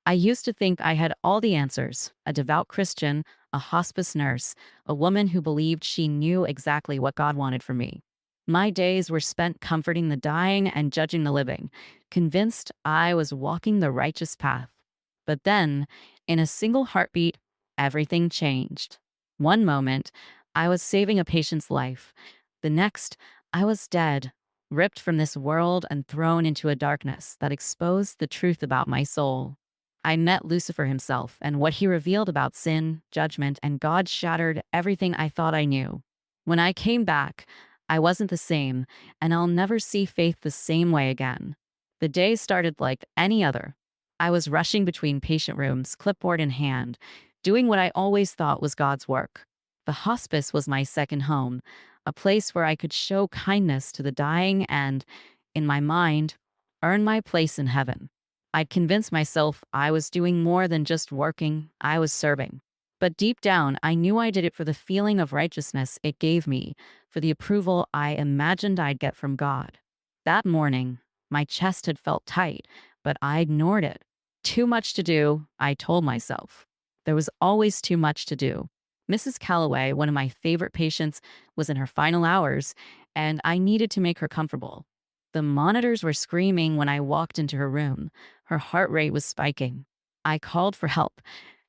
I used to think I had all the answers: a devout Christian, a hospice nurse, a woman who believed she knew exactly what God wanted for me. My days were spent comforting the dying and judging the living, convinced I was walking the righteous path. But then, in a single heartbeat, everything changed. One moment, I was saving a patient's life. The next, I was dead, ripped from this world and thrown into a darkness that exposed the truth about my soul. I met Lucifer himself, and what he revealed about sin, judgment, and God shattered everything I thought I knew. When I came back, I wasn't the same, and I'll never see faith the same way again. The day started like any other. I was rushing between patient rooms, clipboard in hand, doing what I always thought was God's work. The hospice was my second home, a place where I could show kindness to the dying and, in my mind, earn my place in heaven. I'd convinced myself I was doing more than just working, I was serving. But deep down, I knew I did it for the feeling of righteousness it gave me, for the approval I imagined I'd get from God. That morning, my chest had felt tight, but I ignored it. Too much to do, I told myself. There was always too much to do. Mrs. Calloway, one of my favorite patients, was in her final hours, and I needed to make her comfortable. The monitors were screaming when I walked into her room. Her heart rate was spiking. I called for help,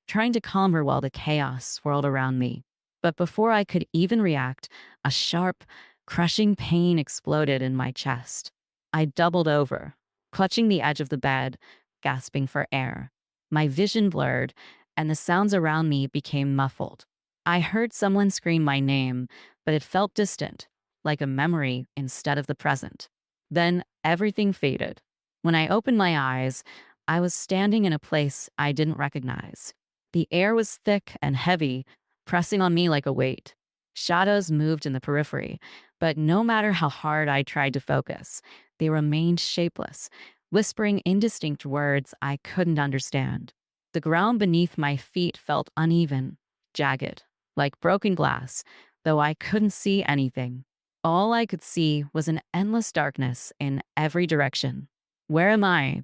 trying to calm her while the chaos swirled around me. But before I could even react, a sharp, crushing pain exploded in my chest. I doubled over, clutching the edge of the bed, gasping for air. My vision blurred, and the sounds around me became muffled. I heard someone scream my name, but it felt distant, like a memory instead of the present. Then everything faded. When I opened my eyes, I was standing in a place I didn't recognize. The air was thick and heavy, pressing on me like a weight. Shadows moved in the periphery, but no matter how hard I tried to focus, they remained shapeless, whispering indistinct words I couldn't understand. The ground beneath my feet felt uneven, jagged, like broken glass, though I couldn't see anything. All I could see was an endless darkness in every direction. "Where am I?"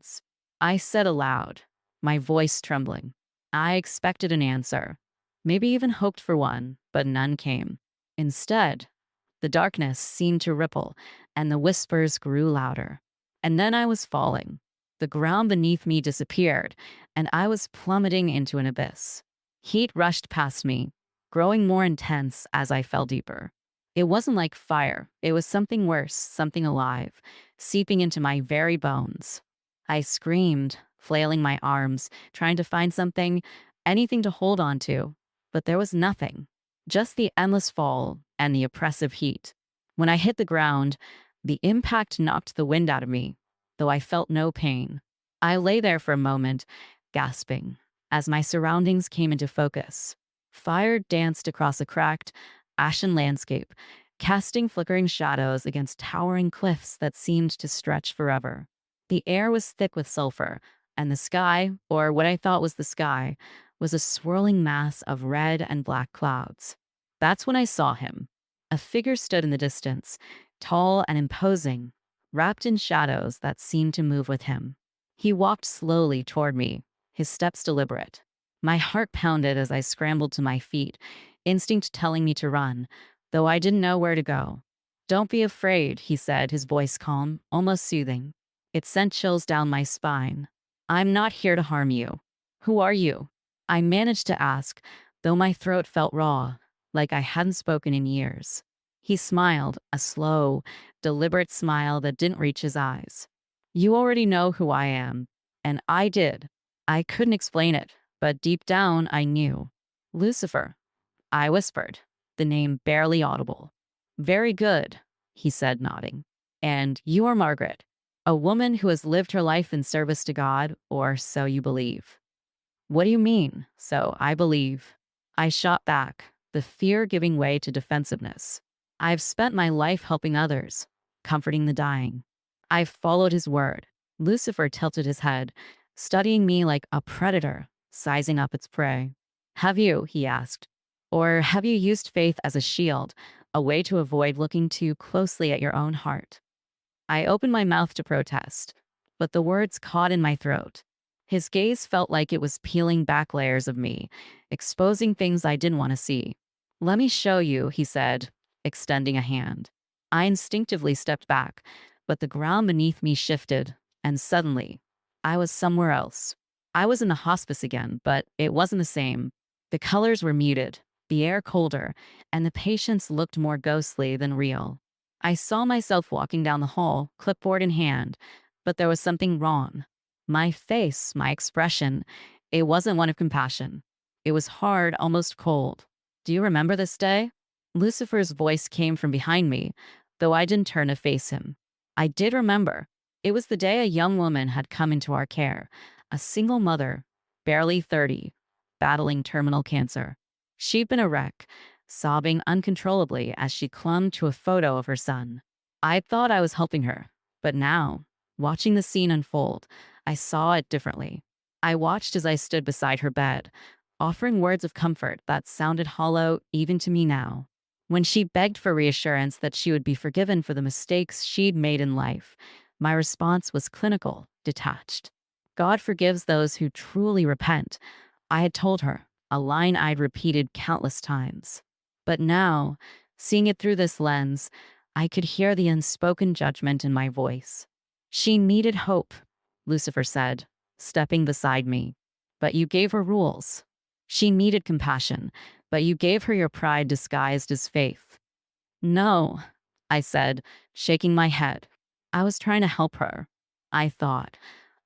I said aloud, my voice trembling. I expected an answer, maybe even hoped for one, but none came. Instead, the darkness seemed to ripple, and the whispers grew louder. And then I was falling. The ground beneath me disappeared, and I was plummeting into an abyss. Heat rushed past me, growing more intense as I fell deeper. It wasn't like fire, it was something worse, something alive, seeping into my very bones. I screamed, flailing my arms, trying to find something, anything to hold on to, but there was nothing, just the endless fall and the oppressive heat. When I hit the ground, the impact knocked the wind out of me, though I felt no pain. I lay there for a moment, gasping, as my surroundings came into focus. Fire danced across a cracked, ashen landscape, casting flickering shadows against towering cliffs that seemed to stretch forever. The air was thick with sulfur, and the sky, or what I thought was the sky, was a swirling mass of red and black clouds. That's when I saw him. A figure stood in the distance, tall and imposing, wrapped in shadows that seemed to move with him. He walked slowly toward me, his steps deliberate. My heart pounded as I scrambled to my feet, instinct telling me to run, though I didn't know where to go. "Don't be afraid," he said, his voice calm, almost soothing. It sent chills down my spine. "I'm not here to harm you. Who are you?" I managed to ask, though my throat felt raw, like I hadn't spoken in years. He smiled, a slow, deliberate smile that didn't reach his eyes. "You already know who I am." And I did. I couldn't explain it, but deep down I knew. "Lucifer," I whispered, the name barely audible. "Very good," he said, nodding. "And you are Margaret, a woman who has lived her life in service to God, or so you believe." "What do you mean, so I believe?" I shot back, the fear giving way to defensiveness. "I've spent my life helping others, comforting the dying. I've followed his word." Lucifer tilted his head, studying me like a predator, sizing up its prey. "Have you?" he asked. "Or have you used faith as a shield, a way to avoid looking too closely at your own heart?" I opened my mouth to protest, but the words caught in my throat. His gaze felt like it was peeling back layers of me, exposing things I didn't want to see. "Let me show you," he said, extending a hand. I instinctively stepped back, but the ground beneath me shifted, and suddenly, I was somewhere else. I was in the hospice again, but it wasn't the same. The colors were muted, the air colder, and the patients looked more ghostly than real. I saw myself walking down the hall, clipboard in hand, but there was something wrong. My face, my expression, it wasn't one of compassion. It was hard, almost cold. "Do you remember this day?" Lucifer's voice came from behind me, though I didn't turn to face him. I did remember. It was the day a young woman had come into our care, a single mother, barely 30, battling terminal cancer. She'd been a wreck, sobbing uncontrollably as she clung to a photo of her son. I thought I was helping her, but now, watching the scene unfold, I saw it differently. I watched as I stood beside her bed, offering words of comfort that sounded hollow even to me now. When she begged for reassurance that she would be forgiven for the mistakes she'd made in life, my response was clinical, detached. "God forgives those who truly repent," I had told her, a line I'd repeated countless times. But now, seeing it through this lens, I could hear the unspoken judgment in my voice. "She needed hope," Lucifer said, stepping beside me. "But you gave her rules. She needed compassion, but you gave her your pride disguised as faith." "No," I said, shaking my head. "I was trying to help her. I thought.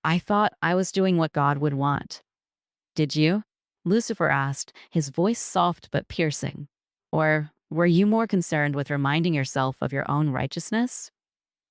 I thought I was doing what God would want." "Did you?" Lucifer asked, his voice soft but piercing. "Or were you more concerned with reminding yourself of your own righteousness?"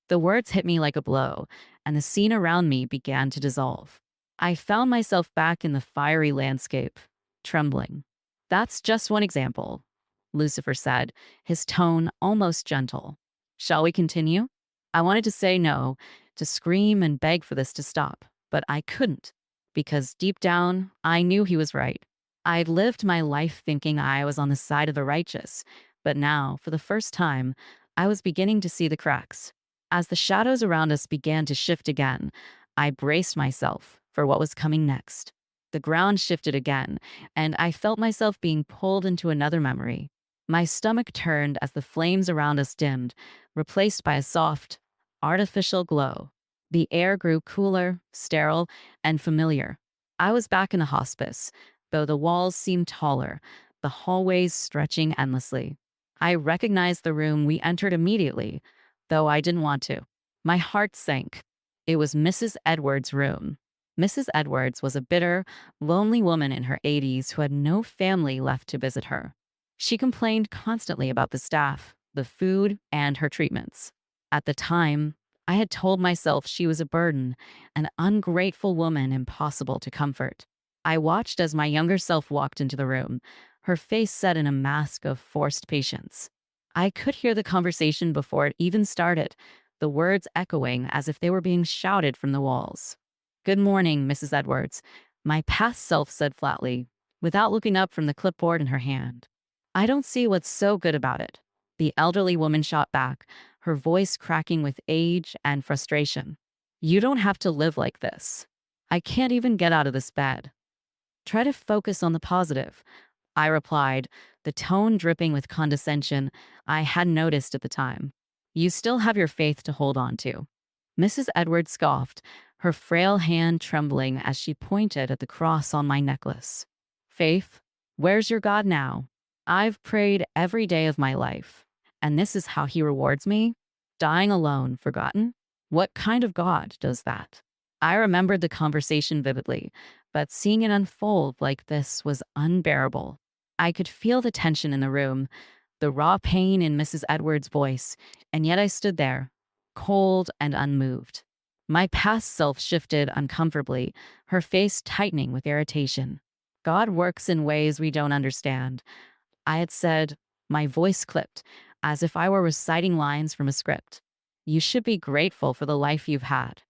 The words hit me like a blow, and the scene around me began to dissolve. I found myself back in the fiery landscape, trembling. "That's just one example," Lucifer said, his tone almost gentle. "Shall we continue?" I wanted to say no, to scream and beg for this to stop, but I couldn't, because deep down, I knew he was right. I'd lived my life thinking I was on the side of the righteous, but now, for the first time, I was beginning to see the cracks. As the shadows around us began to shift again, I braced myself for what was coming next. The ground shifted again, and I felt myself being pulled into another memory. My stomach turned as the flames around us dimmed, replaced by a soft, artificial glow. The air grew cooler, sterile, and familiar. I was back in the hospice, though the walls seemed taller, the hallways stretching endlessly. I recognized the room we entered immediately, though I didn't want to. My heart sank. It was Mrs. Edwards' room. Mrs. Edwards was a bitter, lonely woman in her 80s who had no family left to visit her. She complained constantly about the staff, the food, and her treatments. At the time, I had told myself she was a burden, an ungrateful woman impossible to comfort. I watched as my younger self walked into the room, her face set in a mask of forced patience. I could hear the conversation before it even started, the words echoing as if they were being shouted from the walls. "Good morning, Mrs. Edwards," my past self said flatly, without looking up from the clipboard in her hand. "I don't see what's so good about it," the elderly woman shot back, her voice cracking with age and frustration. "You don't have to live like this. I can't even get out of this bed." "Try to focus on the positive," I replied, the tone dripping with condescension I hadn't noticed at the time. "You still have your faith to hold on to." Mrs. Edwards scoffed, her frail hand trembling as she pointed at the cross on my necklace. "Faith? Where's your God now? I've prayed every day of my life, and this is how he rewards me? Dying alone, forgotten? What kind of God does that?" I remembered the conversation vividly, but seeing it unfold like this was unbearable. I could feel the tension in the room, the raw pain in Mrs. Edwards' voice, and yet I stood there, cold and unmoved. My past self shifted uncomfortably, her face tightening with irritation. "God works in ways we don't understand," I had said, my voice clipped, as if I were reciting lines from a script. "You should be grateful for the life you've had."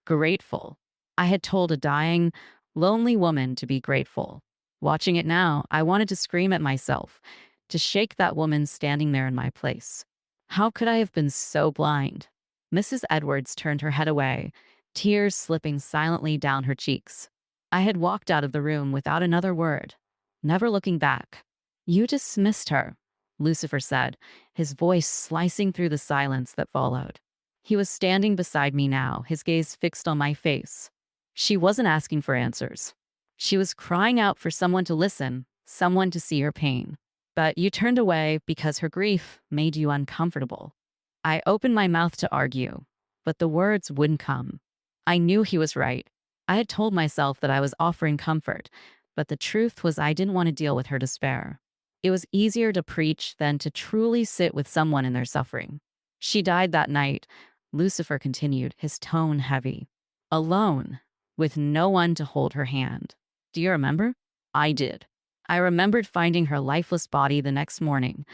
Grateful. I had told a dying, lonely woman to be grateful. Watching it now, I wanted to scream at myself, to shake that woman standing there in my place. How could I have been so blind? Mrs. Edwards turned her head away, tears slipping silently down her cheeks. I had walked out of the room without another word, never looking back. You dismissed her, Lucifer said, his voice slicing through the silence that followed. He was standing beside me now, his gaze fixed on my face. She wasn't asking for answers. She was crying out for someone to listen, someone to see her pain. But you turned away because her grief made you uncomfortable. I opened my mouth to argue, but the words wouldn't come. I knew he was right. I had told myself that I was offering comfort, but the truth was I didn't want to deal with her despair. It was easier to preach than to truly sit with someone in their suffering. She died that night, Lucifer continued, his tone heavy. Alone, with no one to hold her hand. Do you remember? I did. I remembered finding her lifeless body the next morning,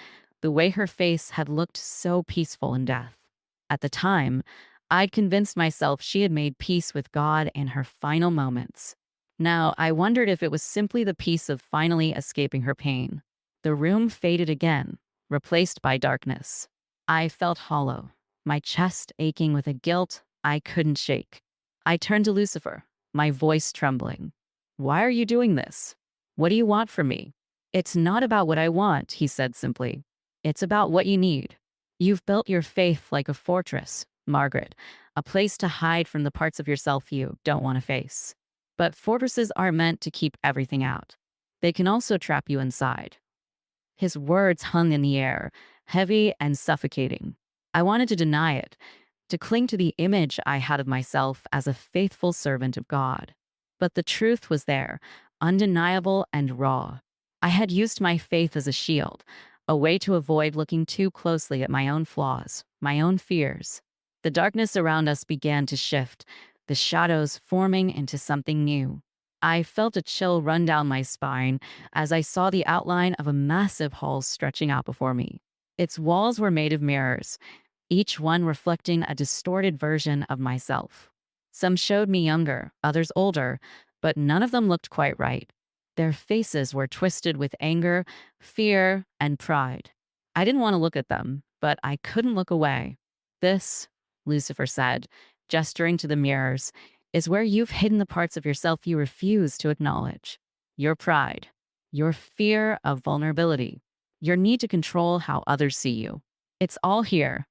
the way her face had looked so peaceful in death. At the time, I'd convinced myself she had made peace with God in her final moments. Now, I wondered if it was simply the peace of finally escaping her pain. The room faded again, replaced by darkness. I felt hollow, my chest aching with a guilt I couldn't shake. I turned to Lucifer, my voice trembling. Why are you doing this? What do you want from me? It's not about what I want, he said simply. It's about what you need. You've built your faith like a fortress, Margaret, a place to hide from the parts of yourself you don't want to face. But fortresses aren't meant to keep everything out. They can also trap you inside. His words hung in the air, heavy and suffocating. I wanted to deny it, to cling to the image I had of myself as a faithful servant of God. But the truth was there, undeniable and raw. I had used my faith as a shield, a way to avoid looking too closely at my own flaws, my own fears. The darkness around us began to shift, the shadows forming into something new. I felt a chill run down my spine as I saw the outline of a massive hall stretching out before me. Its walls were made of mirrors, each one reflecting a distorted version of myself. Some showed me younger, others older, but none of them looked quite right. Their faces were twisted with anger, fear, and pride. I didn't want to look at them, but I couldn't look away. This, Lucifer said, gesturing to the mirrors, is where you've hidden the parts of yourself you refuse to acknowledge. Your pride, your fear of vulnerability, your need to control how others see you. It's all here.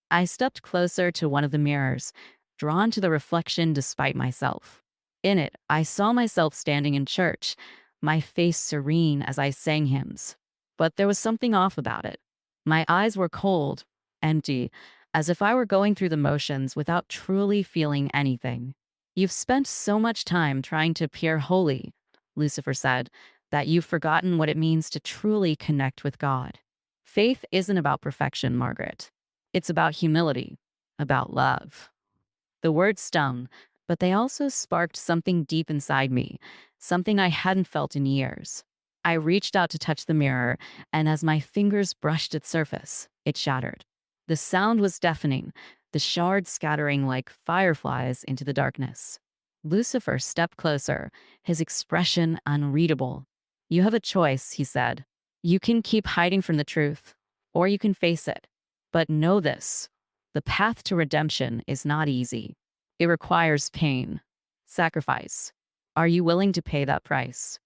I stepped closer to one of the mirrors, drawn to the reflection despite myself. In it, I saw myself standing in church, my face serene as I sang hymns. But there was something off about it. My eyes were cold, empty, as if I were going through the motions without truly feeling anything. You've spent so much time trying to appear holy, Lucifer said, that you've forgotten what it means to truly connect with God. Faith isn't about perfection, Margaret. It's about humility, about love. The words stung, but they also sparked something deep inside me, something I hadn't felt in years. I reached out to touch the mirror, and as my fingers brushed its surface, it shattered. The sound was deafening, the shards scattering like fireflies into the darkness. Lucifer stepped closer, his expression unreadable. You have a choice, he said. You can keep hiding from the truth, or you can face it. But know this, the path to redemption is not easy. It requires pain, sacrifice. Are you willing to pay that price?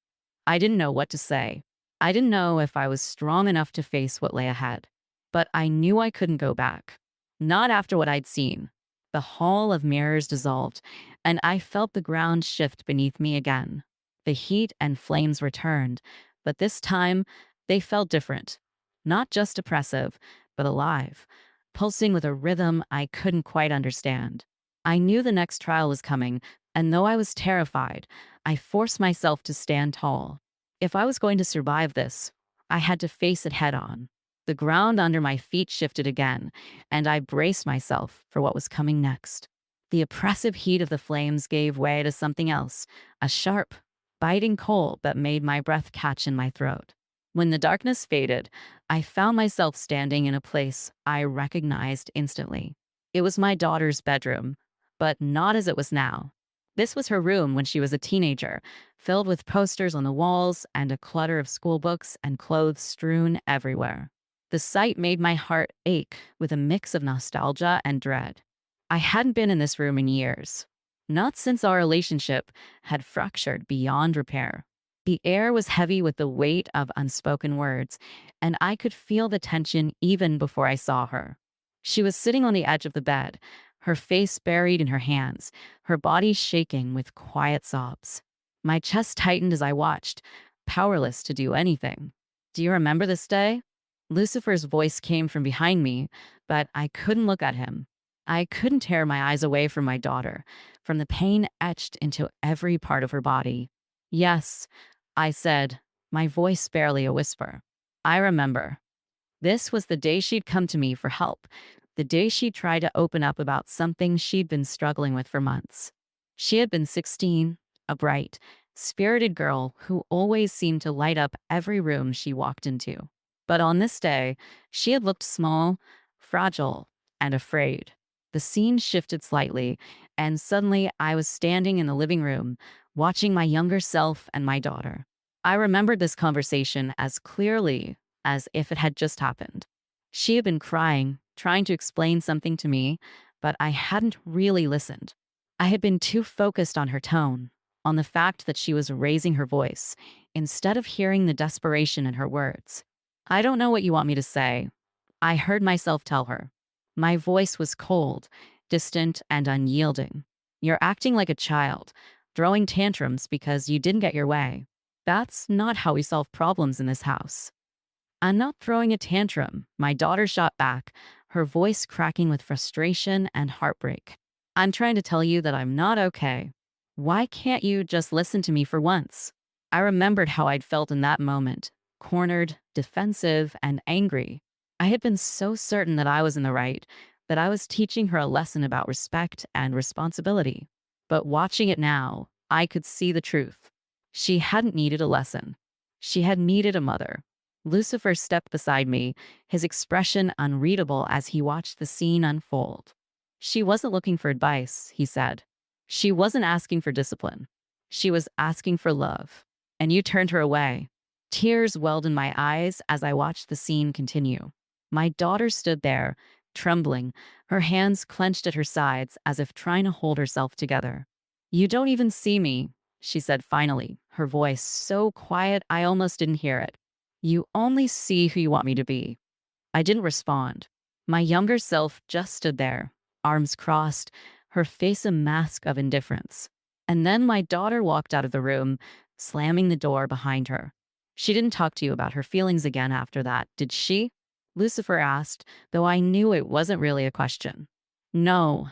I didn't know what to say. I didn't know if I was strong enough to face what lay ahead. But I knew I couldn't go back. Not after what I'd seen. The hall of mirrors dissolved, and I felt the ground shift beneath me again. The heat and flames returned, but this time they felt different. Not just oppressive, but alive, pulsing with a rhythm I couldn't quite understand. I knew the next trial was coming, and though I was terrified, I forced myself to stand tall. If I was going to survive this, I had to face it head on. The ground under my feet shifted again, and I braced myself for what was coming next. The oppressive heat of the flames gave way to something else, a sharp, biting cold that made my breath catch in my throat. When the darkness faded, I found myself standing in a place I recognized instantly. It was my daughter's bedroom, but not as it was now. This was her room when she was a teenager, filled with posters on the walls and a clutter of school books and clothes strewn everywhere. The sight made my heart ache with a mix of nostalgia and dread. I hadn't been in this room in years. Not since our relationship had fractured beyond repair. The air was heavy with the weight of unspoken words, and I could feel the tension even before I saw her. She was sitting on the edge of the bed, her face buried in her hands, her body shaking with quiet sobs. My chest tightened as I watched, powerless to do anything. Do you remember this day? Lucifer's voice came from behind me, but I couldn't look at him. I couldn't tear my eyes away from my daughter, from the pain etched into every part of her body. Yes, I said, my voice barely a whisper. I remember. This was the day she'd come to me for help, the day she tried to open up about something she'd been struggling with for months. She had been 16, a bright, spirited girl who always seemed to light up every room she walked into. But on this day, she had looked small, fragile, and afraid. The scene shifted slightly, and suddenly I was standing in the living room, watching my younger self and my daughter. I remembered this conversation as clearly as if it had just happened. She had been crying, trying to explain something to me, but I hadn't really listened. I had been too focused on her tone, on the fact that she was raising her voice, instead of hearing the desperation in her words. I don't know what you want me to say, I heard myself tell her. My voice was cold, distant, and unyielding. You're acting like a child, throwing tantrums because you didn't get your way. That's not how we solve problems in this house. I'm not throwing a tantrum, my daughter shot back, her voice cracking with frustration and heartbreak. I'm trying to tell you that I'm not okay. Why can't you just listen to me for once? I remembered how I'd felt in that moment, cornered, defensive, and angry. I had been so certain that I was in the right, that I was teaching her a lesson about respect and responsibility. But watching it now, I could see the truth. She hadn't needed a lesson. She had needed a mother. Lucifer stepped beside me, his expression unreadable as he watched the scene unfold. She wasn't looking for advice, he said. She wasn't asking for discipline. She was asking for love. And you turned her away. Tears welled in my eyes as I watched the scene continue. My daughter stood there, trembling, her hands clenched at her sides as if trying to hold herself together. You don't even see me, she said finally, her voice so quiet I almost didn't hear it. You only see who you want me to be. I didn't respond. My younger self just stood there, arms crossed, her face a mask of indifference. And then my daughter walked out of the room, slamming the door behind her. She didn't talk to you about her feelings again after that, did she? Lucifer asked, though I knew it wasn't really a question. No,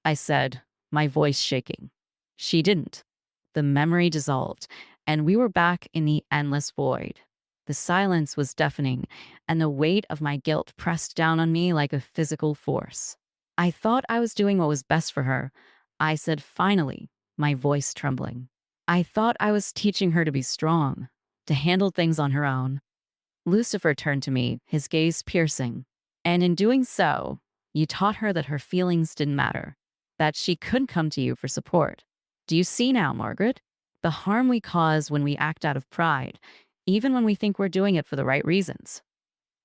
I said, my voice shaking. She didn't. The memory dissolved, and we were back in the endless void. The silence was deafening, and the weight of my guilt pressed down on me like a physical force. I thought I was doing what was best for her, I said finally, my voice trembling. I thought I was teaching her to be strong, to handle things on her own. Lucifer turned to me, his gaze piercing. And in doing so, you taught her that her feelings didn't matter, that she couldn't come to you for support. Do you see now, Margaret? The harm we cause when we act out of pride, even when we think we're doing it for the right reasons.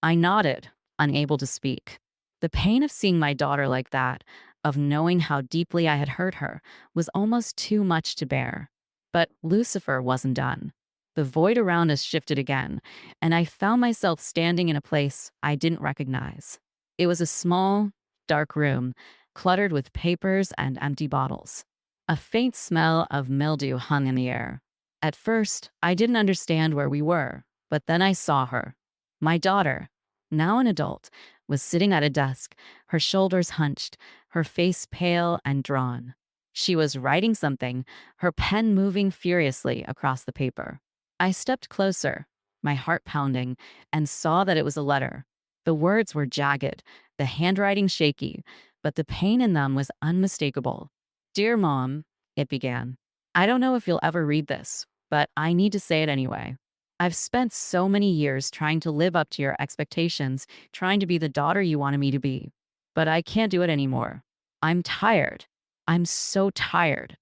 I nodded, unable to speak. The pain of seeing my daughter like that, of knowing how deeply I had hurt her, was almost too much to bear. But Lucifer wasn't done. The void around us shifted again, and I found myself standing in a place I didn't recognize. It was a small, dark room, cluttered with papers and empty bottles. A faint smell of mildew hung in the air. At first, I didn't understand where we were, but then I saw her. My daughter, now an adult, was sitting at a desk, her shoulders hunched, her face pale and drawn. She was writing something, her pen moving furiously across the paper. I stepped closer, my heart pounding, and saw that it was a letter. The words were jagged, the handwriting shaky, but the pain in them was unmistakable. Dear Mom, it began. I don't know if you'll ever read this, but I need to say it anyway. I've spent so many years trying to live up to your expectations, trying to be the daughter you wanted me to be. But I can't do it anymore. I'm tired. I'm so tired.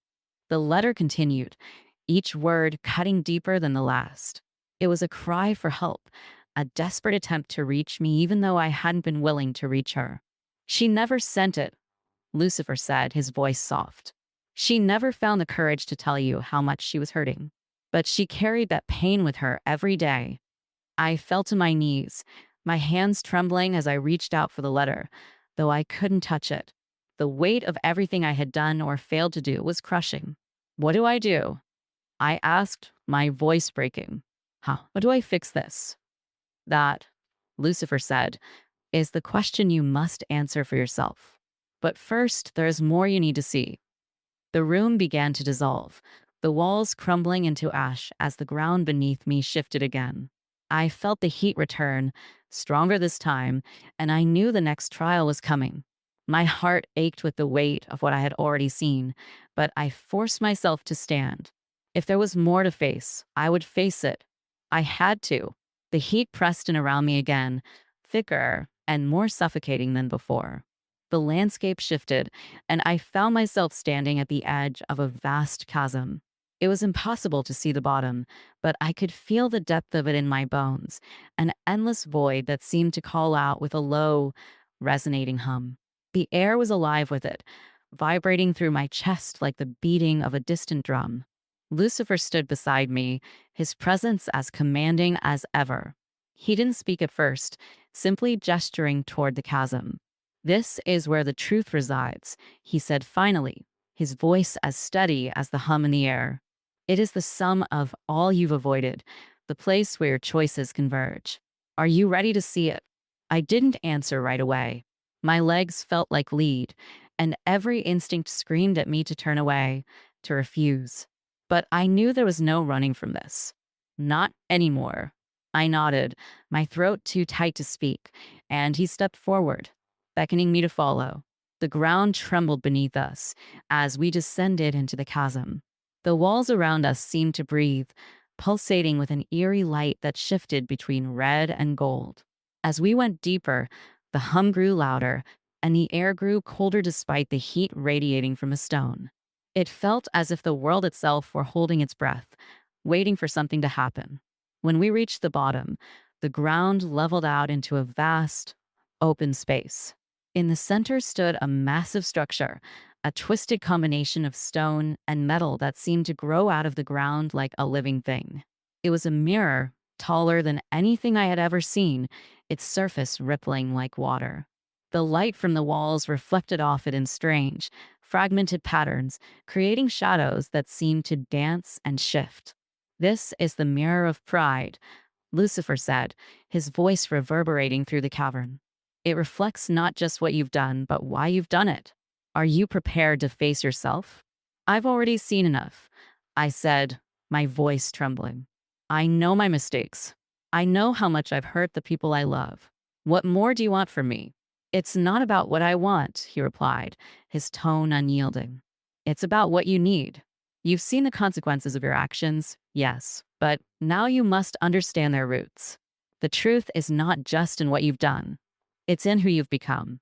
The letter continued, each word cutting deeper than the last. It was a cry for help, a desperate attempt to reach me even though I hadn't been willing to reach her. She never sent it, Lucifer said, his voice soft. She never found the courage to tell you how much she was hurting, but she carried that pain with her every day. I fell to my knees, my hands trembling as I reached out for the letter, though I couldn't touch it. The weight of everything I had done or failed to do was crushing. What do I do? I asked, my voice breaking. How do I fix this? That, Lucifer said, is the question you must answer for yourself. But first, there's more you need to see. The room began to dissolve, the walls crumbling into ash as the ground beneath me shifted again. I felt the heat return, stronger this time, and I knew the next trial was coming. My heart ached with the weight of what I had already seen, but I forced myself to stand. If there was more to face, I would face it. I had to. The heat pressed in around me again, thicker and more suffocating than before. The landscape shifted, and I found myself standing at the edge of a vast chasm. It was impossible to see the bottom, but I could feel the depth of it in my bones, an endless void that seemed to call out with a low, resonating hum. The air was alive with it, vibrating through my chest like the beating of a distant drum. Lucifer stood beside me, his presence as commanding as ever. He didn't speak at first, simply gesturing toward the chasm. "This is where the truth resides," he said finally, his voice as steady as the hum in the air. "It is the sum of all you've avoided, the place where your choices converge. Are you ready to see it?" I didn't answer right away. My legs felt like lead, and every instinct screamed at me to turn away, to refuse. But I knew there was no running from this. Not anymore. I nodded, my throat too tight to speak, and he stepped forward, beckoning me to follow. The ground trembled beneath us as we descended into the chasm. The walls around us seemed to breathe, pulsating with an eerie light that shifted between red and gold. As we went deeper, the hum grew louder, and the air grew colder despite the heat radiating from a stone. It felt as if the world itself were holding its breath, waiting for something to happen. When we reached the bottom, the ground leveled out into a vast, open space. In the center stood a massive structure, a twisted combination of stone and metal that seemed to grow out of the ground like a living thing. It was a mirror, taller than anything I had ever seen, its surface rippling like water. The light from the walls reflected off it in strange, fragmented patterns, creating shadows that seemed to dance and shift. "This is the mirror of pride," Lucifer said, his voice reverberating through the cavern. "It reflects not just what you've done, but why you've done it. Are you prepared to face yourself?" "I've already seen enough," I said, my voice trembling. "I know my mistakes. I know how much I've hurt the people I love. What more do you want from me?" "It's not about what I want," he replied, his tone unyielding. "It's about what you need. You've seen the consequences of your actions, yes, but now you must understand their roots. The truth is not just in what you've done. It's in who you've become."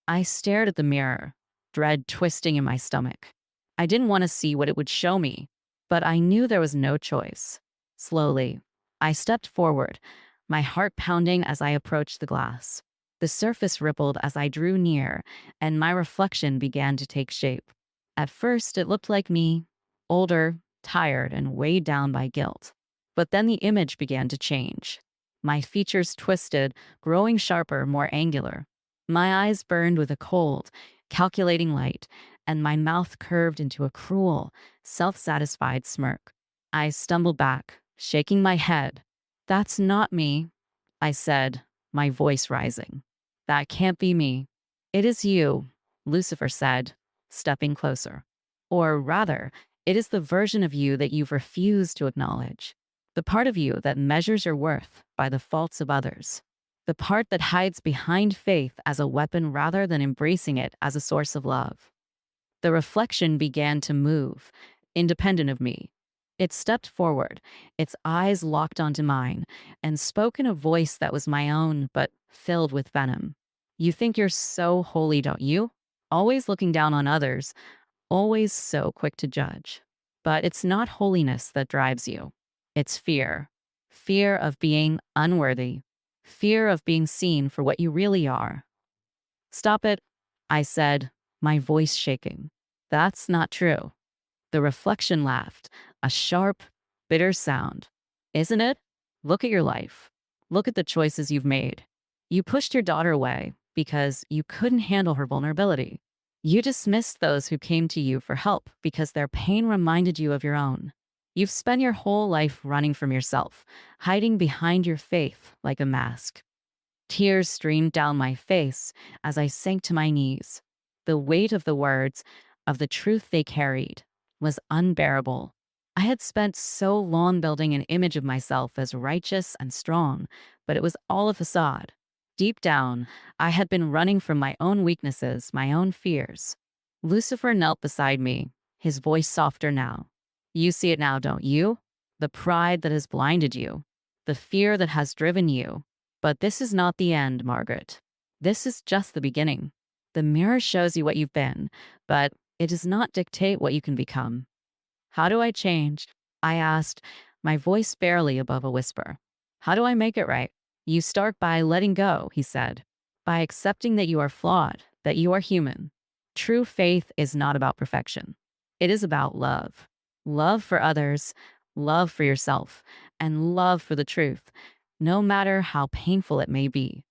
I stared at the mirror, dread twisting in my stomach. I didn't want to see what it would show me, but I knew there was no choice. Slowly, I stepped forward, my heart pounding as I approached the glass. The surface rippled as I drew near, and my reflection began to take shape. At first, it looked like me, older, tired, and weighed down by guilt. But then the image began to change. My features twisted, growing sharper, more angular. My eyes burned with a cold, calculating light, and my mouth curved into a cruel, self-satisfied smirk. I stumbled back, shaking my head. "That's not me," I said, my voice rising. "That can't be me." "It is you," Lucifer said, stepping closer. "Or rather, it is the version of you that you've refused to acknowledge. The part of you that measures your worth by the faults of others. The part that hides behind faith as a weapon rather than embracing it as a source of love." The reflection began to move, independent of me. It stepped forward, its eyes locked onto mine, and spoke in a voice that was my own, but filled with venom. "You think you're so holy, don't you? Always looking down on others, always so quick to judge. But it's not holiness that drives you. It's fear. Fear of being unworthy. Fear of being seen for what you really are." "Stop it," I said, my voice shaking. That's not true. The reflection laughed, a sharp, bitter sound. Isn't it? Look at your life. Look at the choices you've made. You pushed your daughter away because you couldn't handle her vulnerability. You dismissed those who came to you for help because their pain reminded you of your own. You've spent your whole life running from yourself, hiding behind your faith like a mask. Tears streamed down my face as I sank to my knees. The weight of the words, of the truth they carried, was unbearable. I had spent so long building an image of myself as righteous and strong, but it was all a facade. Deep down, I had been running from my own weaknesses, my own fears. Lucifer knelt beside me, his voice softer now. You see it now, don't you? The pride that has blinded you, the fear that has driven you. But this is not the end, Margaret. This is just the beginning. The mirror shows you what you've been, but it does not dictate what you can become. How do I change? I asked, my voice barely above a whisper. How do I make it right? You start by letting go, he said, by accepting that you are flawed, that you are human. True faith is not about perfection. It is about love. Love for others, love for yourself, and love for the truth, no matter how painful it may be.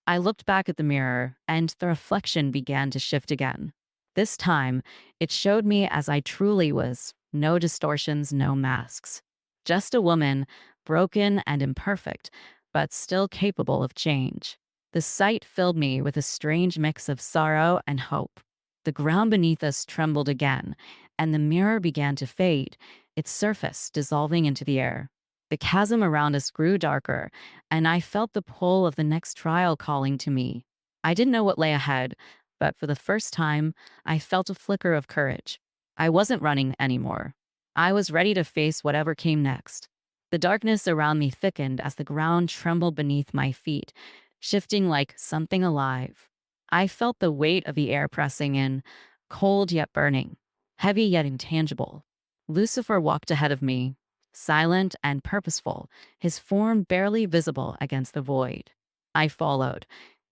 I looked back at the mirror, and the reflection began to shift again. This time, it showed me as I truly was, no distortions, no masks. Just a woman, broken and imperfect, but still capable of change. The sight filled me with a strange mix of sorrow and hope. The ground beneath us trembled again, and the mirror began to fade, its surface dissolving into the air. The chasm around us grew darker, and I felt the pull of the next trial calling to me. I didn't know what lay ahead, but for the first time, I felt a flicker of courage. I wasn't running anymore. I was ready to face whatever came next. The darkness around me thickened as the ground trembled beneath my feet, shifting like something alive. I felt the weight of the air pressing in, cold yet burning, heavy yet intangible. Lucifer walked ahead of me, silent and purposeful, his form barely visible against the void. I followed,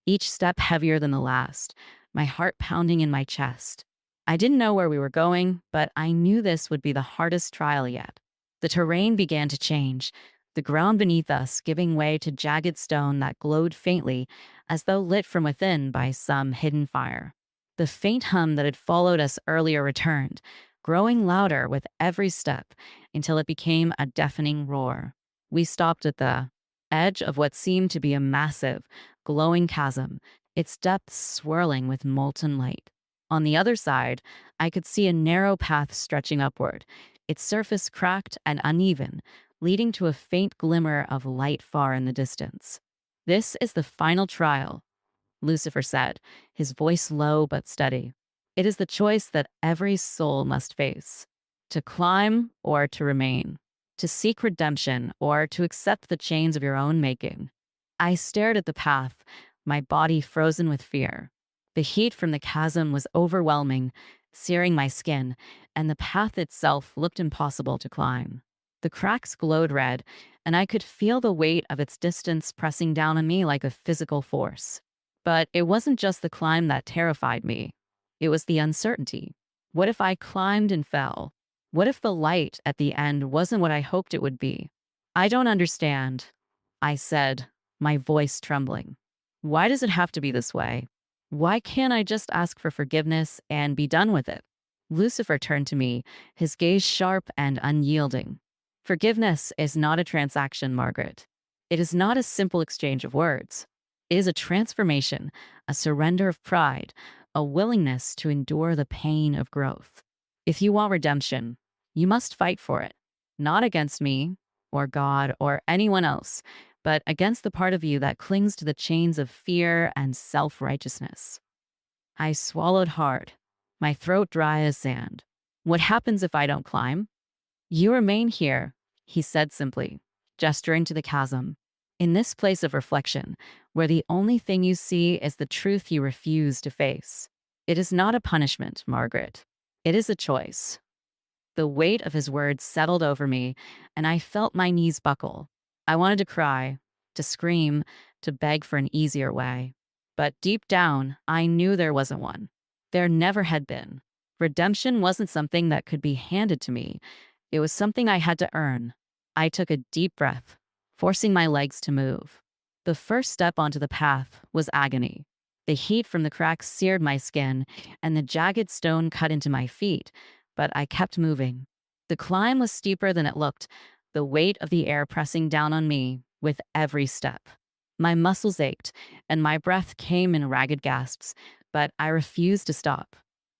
each step heavier than the last, my heart pounding in my chest. I didn't know where we were going, but I knew this would be the hardest trial yet. The terrain began to change, the ground beneath us giving way to jagged stone that glowed faintly, as though lit from within by some hidden fire. The faint hum that had followed us earlier returned, growing louder with every step until it became a deafening roar. We stopped at the edge of what seemed to be a massive, glowing chasm, its depths swirling with molten light. On the other side, I could see a narrow path stretching upward, its surface cracked and uneven, leading to a faint glimmer of light far in the distance. This is the final trial, Lucifer said, his voice low but steady. It is the choice that every soul must face: to climb or to remain, to seek redemption or to accept the chains of your own making. I stared at the path, my body frozen with fear. The heat from the chasm was overwhelming, searing my skin, and the path itself looked impossible to climb. The cracks glowed red, and I could feel the weight of its distance pressing down on me like a physical force. But it wasn't just the climb that terrified me. It was the uncertainty. What if I climbed and fell? What if the light at the end wasn't what I hoped it would be? I don't understand, I said, my voice trembling. Why does it have to be this way? Why can't I just ask for forgiveness and be done with it? Lucifer turned to me, his gaze sharp and unyielding. Forgiveness is not a transaction, Margaret. It is not a simple exchange of words. It is a transformation, a surrender of pride, a willingness to endure the pain of growth. If you want redemption, you must fight for it, not against me or God or anyone else, but against the part of you that clings to the chains of fear and self-righteousness. I swallowed hard, my throat dry as sand. What happens if I don't climb? You remain here, he said simply, gesturing to the chasm. In this place of reflection, where the only thing you see is the truth you refuse to face. It is not a punishment, Margaret. It is a choice. The weight of his words settled over me, and I felt my knees buckle. I wanted to cry, to scream, to beg for an easier way. But deep down, I knew there wasn't one. There never had been. Redemption wasn't something that could be handed to me. It was something I had to earn. I took a deep breath, forcing my legs to move. The first step onto the path was agony. The heat from the cracks seared my skin, and the jagged stone cut into my feet, but I kept moving. The climb was steeper than it looked, the weight of the air pressing down on me with every step. My muscles ached, and my breath came in ragged gasps, but I refused to stop.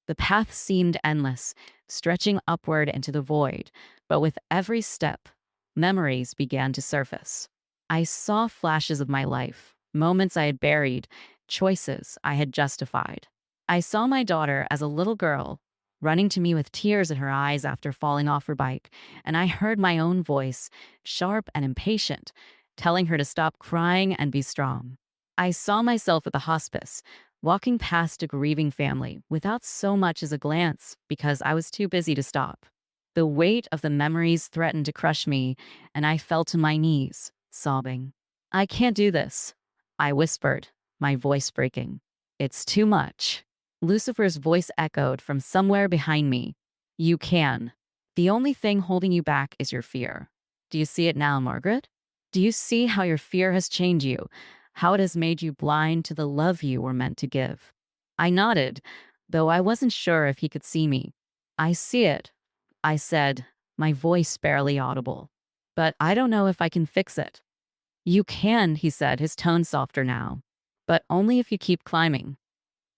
The path seemed endless, stretching upward into the void, but with every step, memories began to surface. I saw flashes of my life, moments I had buried, choices I had justified. I saw my daughter as a little girl, running to me with tears in her eyes after falling off her bike, and I heard my own voice, sharp and impatient, telling her to stop crying and be strong. I saw myself at the hospice, walking past a grieving family without so much as a glance because I was too busy to stop. The weight of the memories threatened to crush me, and I fell to my knees, sobbing. I can't do this, I whispered, my voice breaking. It's too much. Lucifer's voice echoed from somewhere behind me. You can. The only thing holding you back is your fear. Do you see it now, Margaret? Do you see how your fear has chained you? How it has made you blind to the love you were meant to give? I nodded, though I wasn't sure if he could see me. I see it, I said, my voice barely audible. But I don't know if I can fix it. You can, he said, his tone softer now. But only if you keep climbing.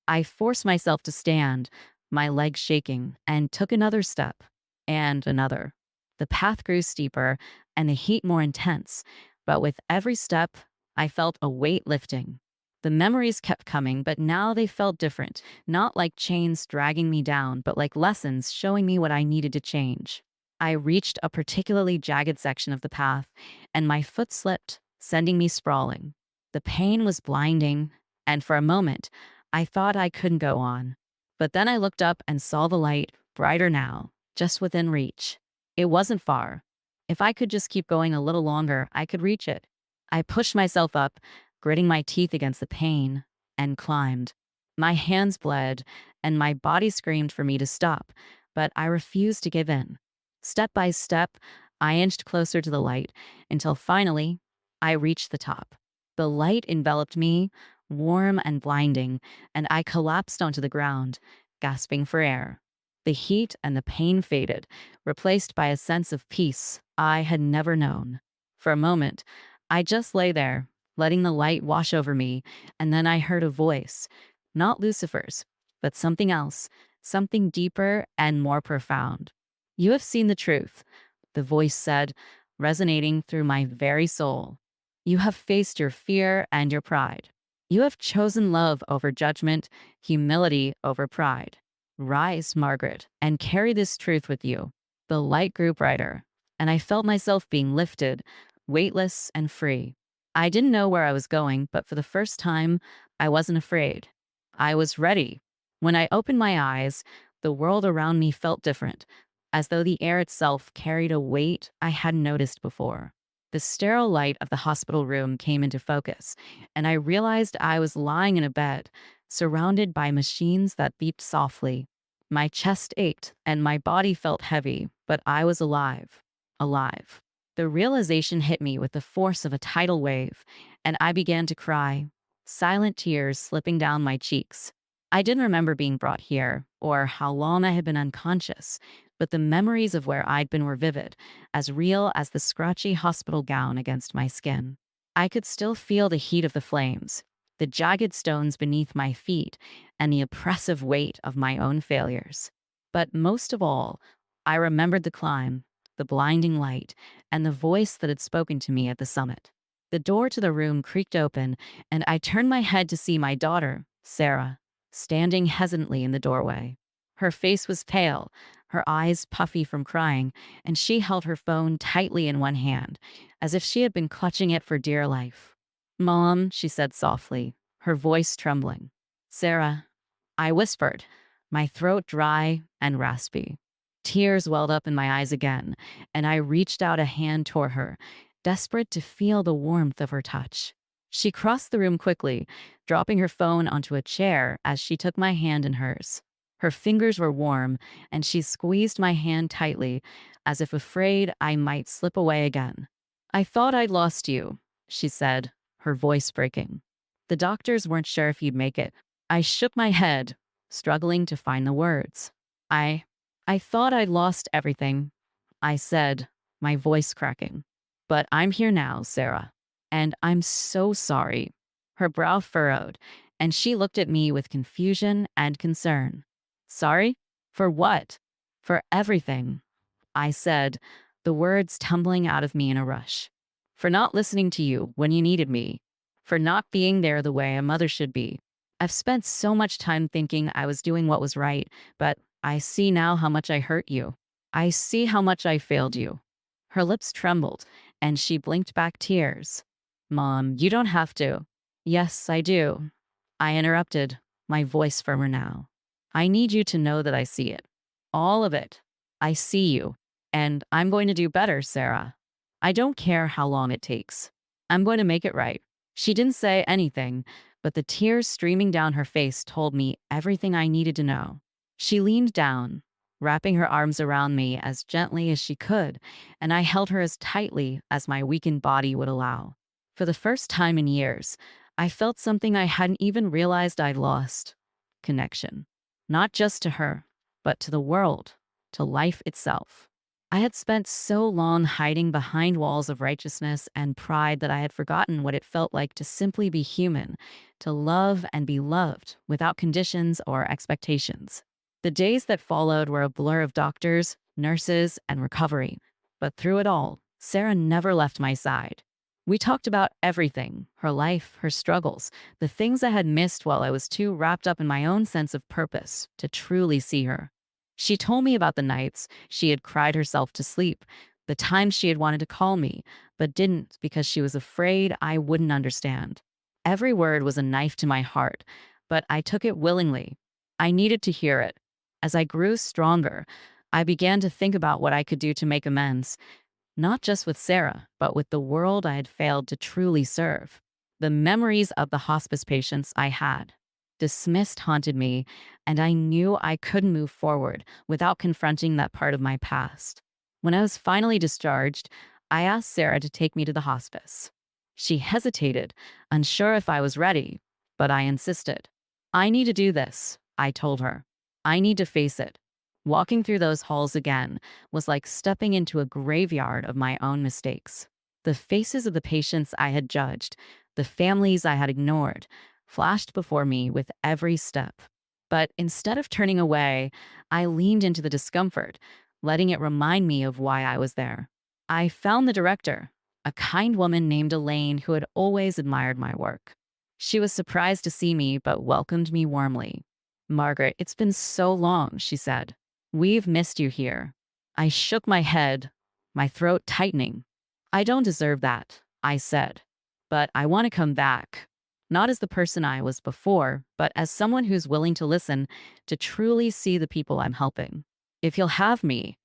I forced myself to stand, my legs shaking, and took another step, and another. The path grew steeper, and the heat more intense, but with every step, I felt a weight lifting. The memories kept coming, but now they felt different, not like chains dragging me down, but like lessons showing me what I needed to change. I reached a particularly jagged section of the path, and my foot slipped, sending me sprawling. The pain was blinding, and for a moment, I thought I couldn't go on. But then I looked up and saw the light, brighter now, just within reach. It wasn't far. If I could just keep going a little longer, I could reach it. I pushed myself up, gritting my teeth against the pain, and climbed. My hands bled, and my body screamed for me to stop, but I refused to give in. Step by step, I inched closer to the light, until finally, I reached the top. The light enveloped me, warm and blinding, and I collapsed onto the ground, gasping for air. The heat and the pain faded, replaced by a sense of peace I had never known. For a moment, I just lay there, letting the light wash over me, and then I heard a voice, not Lucifer's, but something else, something deeper and more profound. You have seen the truth, the voice said, resonating through my very soul. You have faced your fear and your pride. You have chosen love over judgment, humility over pride. Rise, Margaret, and carry this truth with you. The light grew brighter, and I felt myself being lifted, weightless and free. I didn't know where I was going, but for the first time, I wasn't afraid. I was ready. When I opened my eyes, the world around me felt different, as though the air itself carried a weight I hadn't noticed before. The sterile light of the hospital room came into focus, and I realized I was lying in a bed, surrounded by machines that beeped softly. My chest ached, and my body felt heavy, but I was alive. Alive. The realization hit me with the force of a tidal wave, and I began to cry, silent tears slipping down my cheeks. I didn't remember being brought here, or how long I had been unconscious, but the memories of where I'd been were vivid, as real as the scratchy hospital gown against my skin. I could still feel the heat of the flames, the jagged stones beneath my feet, and the oppressive weight of my own failures. But most of all, I remembered the climb, the blinding light, and the voice that had spoken to me at the summit. The door to the room creaked open, and I turned my head to see my daughter, Sarah, standing hesitantly in the doorway. Her face was pale, her eyes puffy from crying, and she held her phone tightly in one hand, as if she had been clutching it for dear life. "Mom," she said softly, her voice trembling. "Sarah," I whispered, my throat dry and raspy. Tears welled up in my eyes again, and I reached out a hand toward her, desperate to feel the warmth of her touch. She crossed the room quickly, dropping her phone onto a chair as she took my hand in hers. Her fingers were warm, and she squeezed my hand tightly, as if afraid I might slip away again. "I thought I'd lost you," she said, her voice breaking. "The doctors weren't sure if you'd make it." I shook my head, struggling to find the words. I I thought I'd lost everything," I said, my voice cracking. "But I'm here now, Sarah, and I'm so sorry." Her brow furrowed, and she looked at me with confusion and concern. "Sorry? For what?" "For everything," I said, the words tumbling out of me in a rush. "For not listening to you when you needed me. For not being there the way a mother should be. I've spent so much time thinking I was doing what was right, but I see now how much I hurt you. I see how much I failed you." Her lips trembled, and she blinked back tears. "Mom, you don't have to." "Yes, I do," I interrupted, my voice firmer now. "I need you to know that I see it. All of it. I see you. And I'm going to do better, Sarah. I don't care how long it takes. I'm going to make it right." She didn't say anything, but the tears streaming down her face told me everything I needed to know. She leaned down, wrapping her arms around me as gently as she could, and I held her as tightly as my weakened body would allow. For the first time in years, I felt something I hadn't even realized I'd lost: connection. Not just to her, but to the world, to life itself. I had spent so long hiding behind walls of righteousness and pride that I had forgotten what it felt like to simply be human, to love and be loved without conditions or expectations. The days that followed were a blur of doctors, nurses, and recovery. But through it all, Sarah never left my side. We talked about everything: her life, her struggles, the things I had missed while I was too wrapped up in my own sense of purpose to truly see her. She told me about the nights she had cried herself to sleep, the times she had wanted to call me, but didn't because she was afraid I wouldn't understand. Every word was a knife to my heart, but I took it willingly. I needed to hear it. As I grew stronger, I began to think about what I could do to make amends, not just with Sarah, but with the world I had failed to truly serve. The memories of the hospice patients I had dismissed haunted me, and I knew I couldn't move forward without confronting that part of my past. When I was finally discharged, I asked Sarah to take me to the hospice. She hesitated, unsure if I was ready, but I insisted. "I need to do this," I told her. "I need to face it." Walking through those halls again was like stepping into a graveyard of my own mistakes. The faces of the patients I had judged, the families I had ignored, flashed before me with every step. But instead of turning away, I leaned into the discomfort, letting it remind me of why I was there. I found the director, a kind woman named Elaine who had always admired my work. She was surprised to see me, but welcomed me warmly. "Margaret, it's been so long," she said. "We've missed you here." I shook my head, my throat tightening. "I don't deserve that," I said. "But I want to come back. Not as the person I was before, but as someone who's willing to listen, to truly see the people I'm helping. If you'll have me."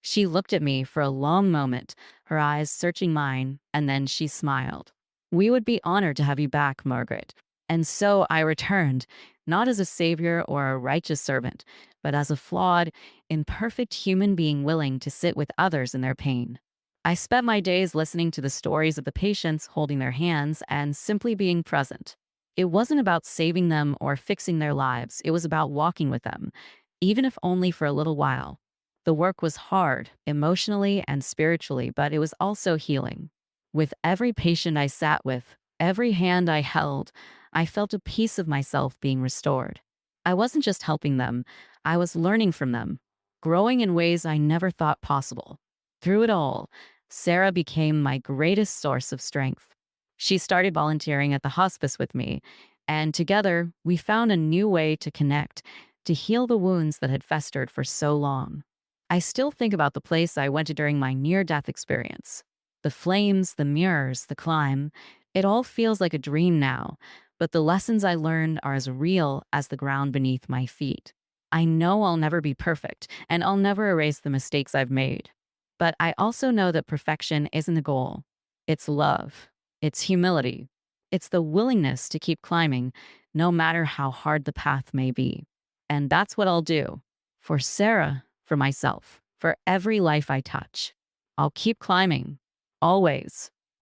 She looked at me for a long moment, her eyes searching mine, and then she smiled. "We would be honored to have you back, Margaret." And so I returned, not as a savior or a righteous servant, but as a flawed, imperfect human being willing to sit with others in their pain. I spent my days listening to the stories of the patients, holding their hands, and simply being present. It wasn't about saving them or fixing their lives. It was about walking with them, even if only for a little while. The work was hard, emotionally and spiritually, but it was also healing. With every patient I sat with, every hand I held, I felt a piece of myself being restored. I wasn't just helping them, I was learning from them, growing in ways I never thought possible. Through it all, Sarah became my greatest source of strength. She started volunteering at the hospice with me, and together we found a new way to connect, to heal the wounds that had festered for so long. I still think about the place I went to during my near-death experience. The flames, the mirrors, the climb, it all feels like a dream now, but the lessons I learned are as real as the ground beneath my feet. I know I'll never be perfect, and I'll never erase the mistakes I've made. But I also know that perfection isn't the goal. It's love. It's humility. It's the willingness to keep climbing, no matter how hard the path may be. And that's what I'll do. For Sarah, for myself, for every life I touch. I'll keep climbing. Always.